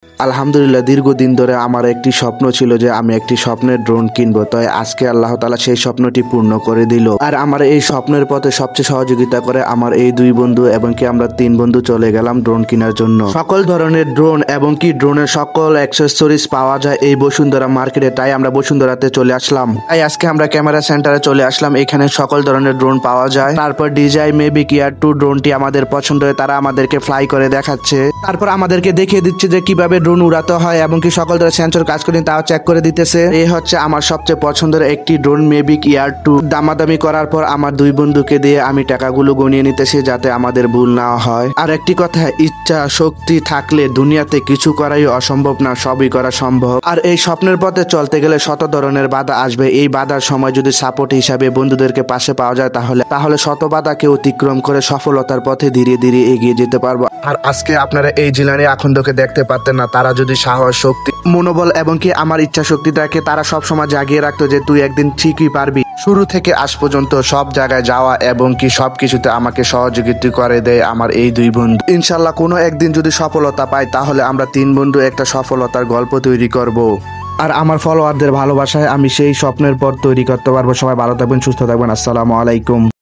আলহামদুলিল্লাহ, দীর্ঘদিন ধরে আমার একটি স্বপ্ন ছিল যে আমি একটি স্বপ্নের ড্রোন কিনবো। তাই আজকে আল্লাহ তাআলা সেই স্বপ্নটি পূর্ণ করে দিল। আর আমার এই স্বপ্নের পথে সবচেয়ে সহযোগিতা করে আমার এই দুই বন্ধু, এবং কি আমরা তিন বন্ধু চলে গেলাম ড্রোন কেনার জন্য। সকল ধরনের ড্রোন এবং কি ড্রোনের সকল অ্যাক্সেসরিজ পাওয়া যায় এই বসুন্ধরা মার্কেটে। তাই আমরা বসুন্ধরাতে চলে আসলাম। তাই আজকে আমরা ক্যামেরা সেন্টারে চলে আসলাম। এখানে সকল ধরনের ড্রোন পাওয়া যায়। তারপর DJI Mavic Air 2 ড্রোনটি আমাদের পছন্দ হয়ে তারা আমাদেরকে ফ্লাই করে দেখাচ্ছে। তারপর আমাদেরকে দেখিয়ে দিচ্ছে যে কিভাবে ড্রোন উড়াতে হয় এবং কি সকল ধরনের সেন্সর কাজ করে তাও চেক করে দিতেছে। এই হচ্ছে আমার সবচেয়ে পছন্দের একটি ড্রোন Mavic Air 2। দামাদামি করার পর আমার দুই বন্ধুকে দিয়ে আমি টাকাগুলো গনিয়ে নিতেছি যাতে আমাদের ভুল না হয়। আর একটি কথা, ইচ্ছা শক্তি থাকলে দুনিয়াতে কিছু করাই অসম্ভব না, সবই করা সম্ভব। আর এই স্বপ্নের পথে চলতে গেলে শত ধরনের বাধা আসবে। এই বাধার সময় যদি সাপোর্ট হিসাবে বন্ধুদেরকে পাশে পাওয়া যায় তাহলে শত বাধাকে অতিক্রম করে সফলতার পথে ধীরে ধীরে এগিয়ে যেতে পারবো। আর আজকে আপনারা এই জিলানি আখন্দকে দেখতে পারতেন না। তারা যদি সাহস, শক্তি, মনোবল এবং কি আমার ইচ্ছা শক্তিটাকে তারা সব সময় জাগিয়ে রাখতো যে তুই একদিন ঠিকই পারবি। শুরু থেকে আজ পর্যন্ত সব জায়গায় যাওয়া এবং কি সবকিছুতে আমাকে সহযোগিতা করে দেয় আমার এই দুই বন্ধু। ইনশাল্লাহ কোনো একদিন যদি সফলতা পাই তাহলে আমরা তিন বন্ধু একটা সফলতার গল্প তৈরি করব। আর আমার ফলোয়ারদের ভালোবাসায় আমি সেই স্বপ্নের পথ তৈরি করতে পারবো। সবাই ভালো থাকবেন, সুস্থ থাকবেন। আসসালামু আলাইকুম।